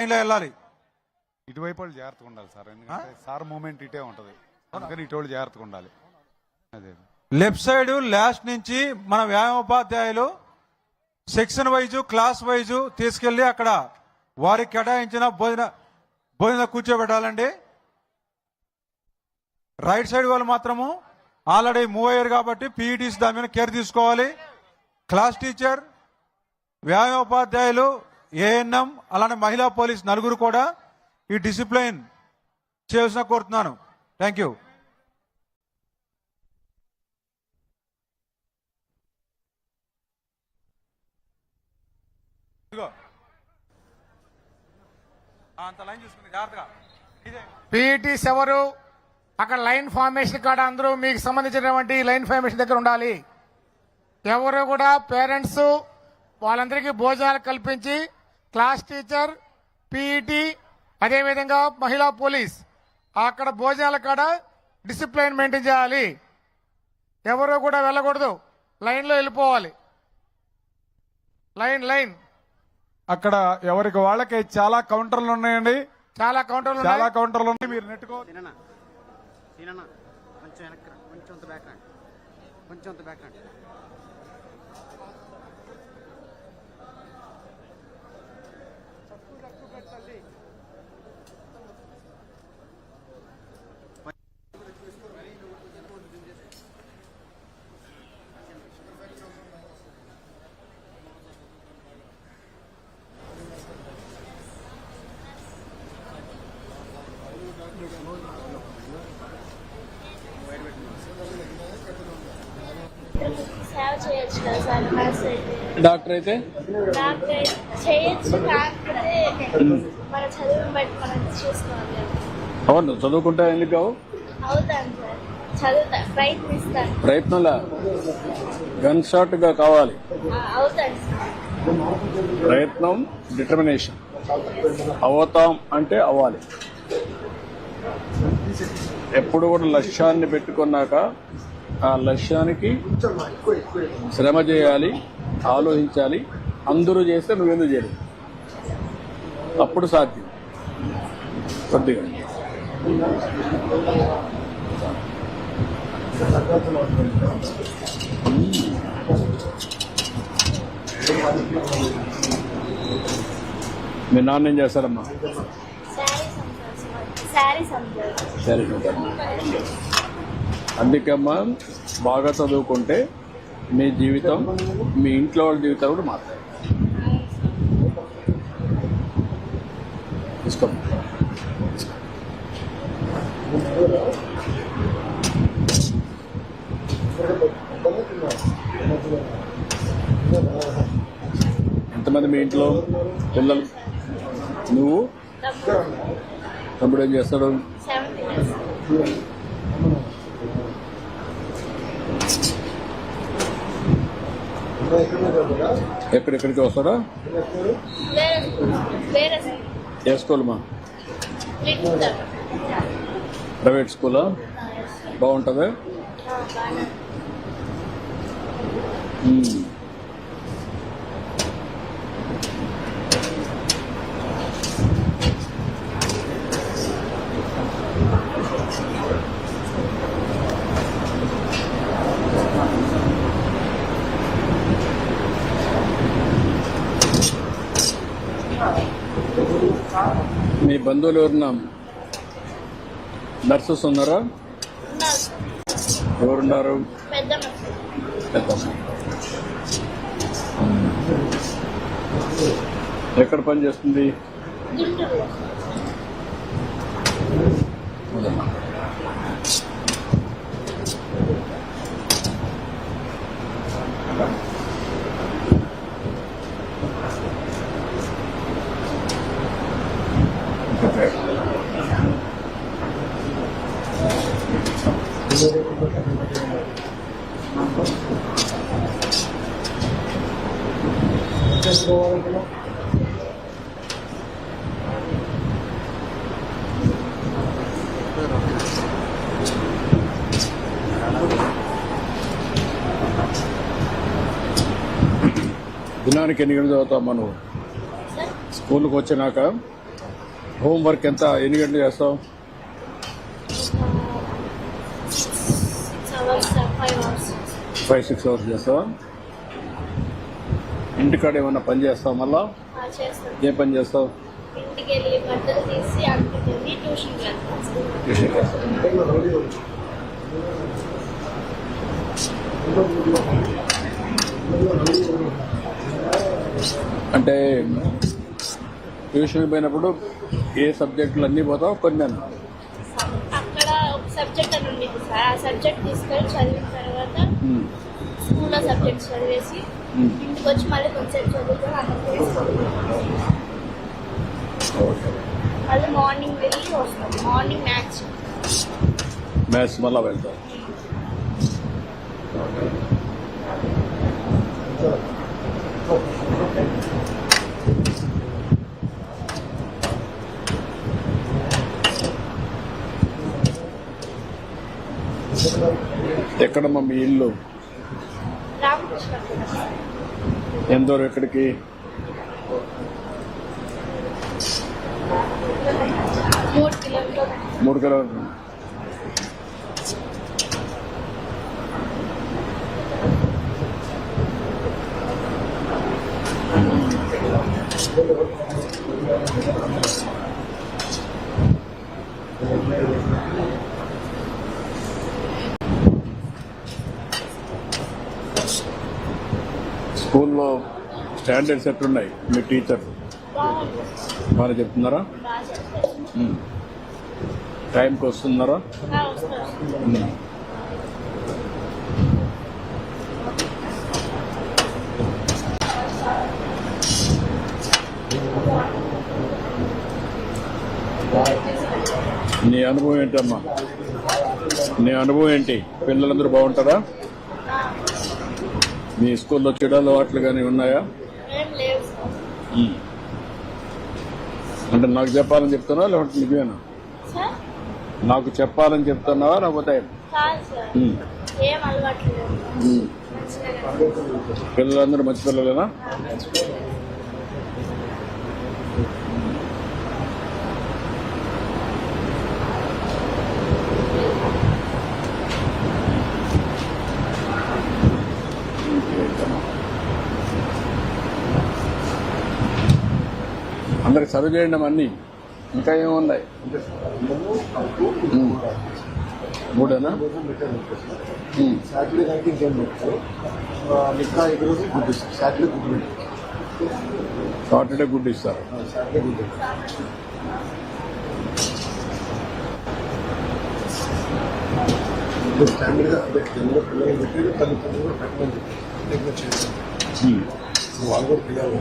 వెళ్ళాలి. ఇటువైపు వాళ్ళు జాగ్రత్తగా ఉండాలి సార్, ఎందుకంటే సార్ మూమెంట్ ఇటే ఉంటది, అందుకని ఇటు వాళ్ళు జాగ్రత్తగా ఉండాలి. అదే లెఫ్ట్ సైడ్ లాస్ట్ నుంచి మన వ్యాయామోపాధ్యాయులు సెక్షన్ వైజు క్లాస్ వైజు తీసుకెళ్లి అక్కడ వారికి కేటాయించిన భోజన కూర్చోబెట్టాలండి. రైట్ సైడ్ వాళ్ళు మాత్రము ఆల్రెడీ మూవ్ అయ్యారు కాబట్టి పీఈటీస్ దాని మీద కేర్ తీసుకోవాలి. క్లాస్ టీచర్, వ్యాయామోపాధ్యాయులు, ఏఎన్ఎం అలానే మహిళా పోలీస్ నలుగురు కూడా ఈ డిసిప్లైన్ చేయాల్సిన కోరుతున్నాను. Thank you. పీఈటీస్ ఎవరు అక్కడ లైన్ ఫార్మేషన్ కాడ అందరూ మీకు సంబంధించినటువంటి లైన్ ఫార్మేషన్ దగ్గర ఉండాలి. ఎవరు కూడా పేరెంట్స్ వాళ్ళందరికీ భోజనాలు కల్పించి క్లాస్ టీచర్, పీఈటీ, అదేవిధంగా మహిళా పోలీస్ అక్కడ భోజనాల కాడ డిసిప్లైన్ మెయింటైన్ చేయాలి. ఎవరు కూడా వెళ్ళకూడదు, లైన్లో వెళ్ళిపోవాలి. లైన్ అక్కడ ఎవరికి వాళ్ళకి చాలా కౌంటర్లు ఉన్నాయండి, చాలా కౌంటర్లు ఉన్నాయి. మీరు నెట్టుకో. కొంచెం వెనక్కి రా, కొంచెం బ్యాక్ రండి, కొంచెం బ్యాక్ రండి. సేవ చేయొచ్చు కదా సార్. డాక్టర్ అయితే డాక్టర్ చేయొచ్చు, కాకపోతే మన చదువుని బట్టి మనం చూసుకోవాలి కదా. అవును, చదువుకుంటా ఎందుకు కావు? అవుతాను సార్, చదువుతా, ప్రయత్నిస్తాను. ప్రయత్నంలా గన్ షాట్ గా కావాలి. అవుతాను సార్. ప్రయత్నం, డిటర్మినేషన్. అవుతాం అంటే అవ్వాలి. ఎప్పుడు కూడా లక్ష్యాన్ని పెట్టుకున్నాక ఆ లక్ష్యానికి శ్రమ చేయాలి, ఆలోచించాలి. అందరూ చేస్తే నువ్వెందుకు చేయలేదు, అప్పుడు సాధ్యం. కొద్దిగా మీ నాన్న ఏం చేస్తారమ్మా? సరే, అందుకమ్మా బాగా చదువుకుంటే మీ జీవితం, మీ ఇంట్లో వాళ్ళ జీవితం కూడా మారుతాయి. తీసుకో. ఎంతమంది మీ ఇంట్లో పిల్లలు? నువ్వు? తమ్ముడు ఏం చేస్తాడు? ఎక్కడెక్కడికి వస్తాడా? ఏ స్కూల్ మా? ప్రైవేట్ స్కూలా? బాగుంటుందా? మీ బంధువులు ఎవరున్నా నర్సెస్ ఉన్నారా? ఎవరున్నారు? ఎక్కడ పని చేస్తుంది? దినానికి ఎన్ని గంటలు చదువుతావు నువ్వు? స్కూల్కి వచ్చినాక హోంవర్క్ ఎంత ఎన్ని గంటలు చేస్తావు? 6 hours, 5 hours. 5-6 అవర్స్ చేస్తావా? ఇంటికాడ ఏమన్నా పని చేస్తావు? మళ్ళా చేస్తాను. ఏ పని చేస్తావు? ఇంటికి వెళ్ళి బట్టలు తీసి అంటుకెళ్ళి ట్యూషన్కి వెళ్తాను. ట్యూషన్ చేస్తావు. అంటే ట్యూషన్ పోయినప్పుడు ఏ సబ్జెక్టులు అన్నీ పోతావు? కొన్ని అన్నా అక్కడ ఒక సబ్జెక్ట్ అని ఉండేది సార్. ఆ సబ్జెక్ట్ తీసుకొని చదివిన తర్వాత స్కూల్లో సబ్జెక్ట్ చదివేసి ఇంటికి వచ్చి మళ్ళీ కొంచెం చదువుకొని అందరికీ మళ్ళీ మార్నింగ్ వెళ్ళి వస్తాం. మార్నింగ్ మ్యాథ్స్ మళ్ళా వెళ్తావు. ఎక్కడమ్మా మీ ఇల్లు? రామకృష్ణ ఎంత దూరం ఎక్కడికి? 3 కిలోమీటర్లు. 3 కిలోమీటర్లు. స్కూల్లో స్టాండర్డ్స్ ఎట్లున్నాయి? మీ టీచర్ బాగుంది. బాగా చెప్తున్నారా? బాగా చెప్తారు. టైంకి వస్తున్నారా? వస్తారు. నీ అనుభవం ఏంటమ్మా? నీ అనుభవం ఏంటి? పిల్లలందరూ బాగుంటారా? మీ స్కూల్లో చెడాలు వాట్లు కానీ ఉన్నాయా? ఏం లేవు సార్. అంటే నాకు చెప్పాలని చెప్తున్నావా లేకపోతే నిజమేనా? సార్ నాకు చెప్పాలని చెప్తున్నావా లేకపోతే? కాదు సార్, ఏం అలవాట్లు లేవు. మంచిగా పిల్లలందరూ మంచి పిల్లలేనా? అందరికి చదువు చేయండి అన్నీ. ఇంకా ఏమున్నాయి? 3 సాటర్డే నైట్ ఇంకేం పెట్టారు. మిగతా ఈ రోజు గుడ్ ఇస్తారు. సాటర్డే గుడ్ పెట్టారు. సాటర్డే గుడ్ ఇస్తారు. సాటర్డే గుడ్ స్టాండర్డ్గా అదే తెలుగులో పిల్లలు పెట్టి తల్లిదండ్రులు పెట్టమని చెప్పి వాళ్ళు కూడా పిల్లలు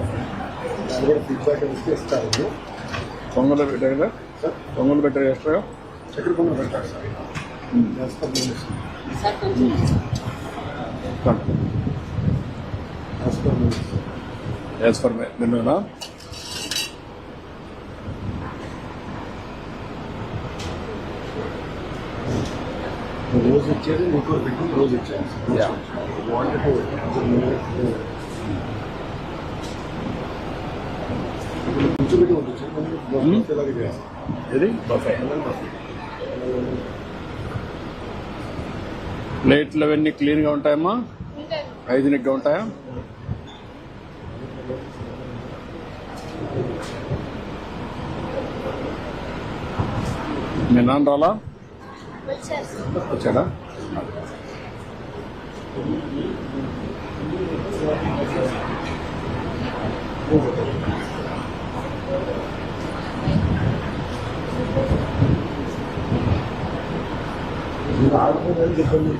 వాళ్ళు కూడా ఫీడ్బ్యాక్ ఇస్తే ఇస్తారు. పొంగలు పెట్టారు కదా? పొంగలు పెట్టారు ఎక్స్ట్రా చక్కెర పొంగలు పెట్టారు సార్. చేస్తాం యాజ్ ఫర్ మెనూనా? రోజు ఇచ్చేది మీకు పెట్టి రోజు ఇచ్చేది. కూర్చోబెట్టి ఉంటుంది. ఇలాగే చేస్తాం. ఇది బఫే. ప్లేట్లు అవన్నీ క్లీన్గా ఉంటాయమ్మా? హైజీనిక్గా ఉంటాయా? మీ నాన్న రాలా? వచ్చాడా? ఆడుకోవడానికి చెప్పండి.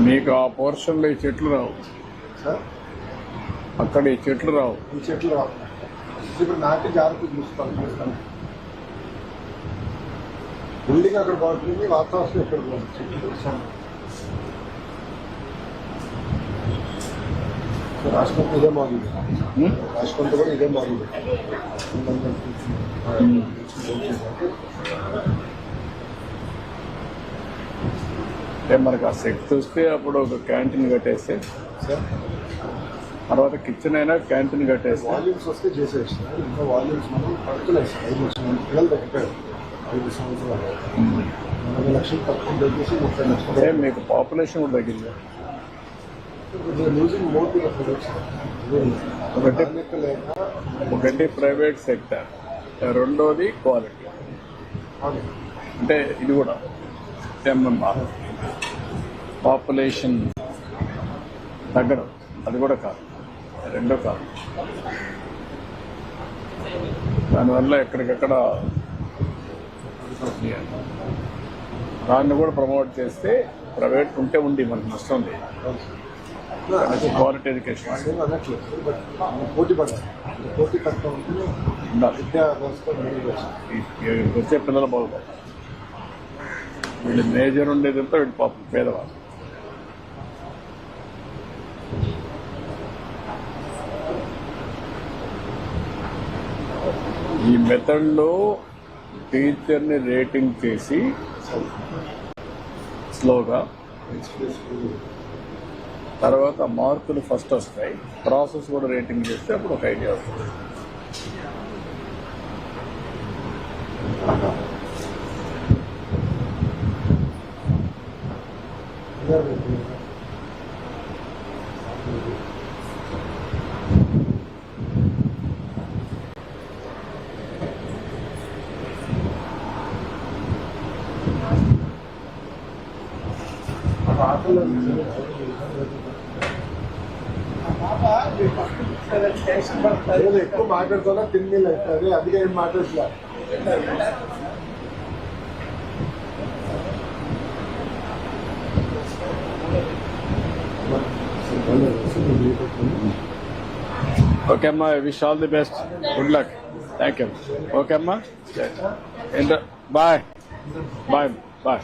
మీకు ఆ పోర్షన్లో ఈ చెట్లు రావు, సార్ అక్కడ ఈ చెట్లు రావు. ఈ చెట్లు రావు. ఇప్పుడు నాటి జాగ్రత్త చూస్తాను. బిల్డింగ్ అక్కడ బాగుంటుంది, వాతావరణం ఇక్కడ బాగుంటుంది. రాష్ట్రం ఇదే బాగుంది, రాష్ట్రంతో కూడా ఇదే బాగుంది. అంటే మనకు ఆ శక్తి వస్తే అప్పుడు ఒక క్యాంటీన్ కట్టేస్తే, సార్ తర్వాత కిచెన్ అయినా క్యాంటీన్ కట్టేస్తే, వాల్యూమ్స్ వస్తే చేసేసి ఇంకా వాల్యూమ్స్ మనం పడుతున్నాయి సార్. 5 లక్షల పిల్లలు తగ్గిపోయారు 5 సంవత్సరాలు. 40 లక్షలు తక్కువ తగ్గేసి 30 లక్షలు. అంటే మీకు పాపులేషన్ కూడా తగ్గింది. Losing more to the products. ఒకటి ప్రైవేట్ సెక్టర్, రెండోది క్వాలిటీ. అంటే ఇది కూడా పాపులేషన్ తగ్గడం, అది కూడా కాదు, రెండో కాదు. దానివల్ల ఎక్కడికక్కడ దాన్ని కూడా ప్రమోట్ చేస్తే ప్రైవేట్ ఉంటే ఉంది, మనకు నష్టం లేదు. క్వాలిటీ ఎడ్యుకేషన్ అనట్లేదు, బట్ పోటీ పడాలి. పోటీ తక్కువ ఉంటుంది, ఉండాలి. విద్యా వ్యవస్థ మెరుగు వస్తుంది. వచ్చే పిల్లలు బాగుపడతారు. వీళ్ళు మేజర్ ఉండేదంతా వీళ్ళు పాపం పేదవాళ్ళు. ఈ మెథడ్లో టీచర్ని రేటింగ్ చేసి స్లోగా, తర్వాత మార్కులు ఫస్ట్ వస్తాయి, ప్రాసెస్ కూడా రేటింగ్ చేస్తే అప్పుడు ఒక ఐడియా వస్తుంది. నేను ఎక్కువ మాట్లాడుతున్నా తిండి అవుతుంది, అందుకే ఏం మాట్లాడట్లా. ఓకే అమ్మా, wish all the best, good luck, thank you. Okay అమ్మా, బాయ్ బాయ్ బాయ్.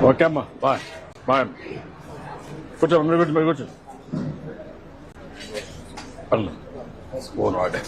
ఓకే అమ్మా, బాయ్ బాయ్. కూర్చో, మీరు కూర్చో, మీరు కూర్చో. పర్లేదు, ఫోన్ వాడే.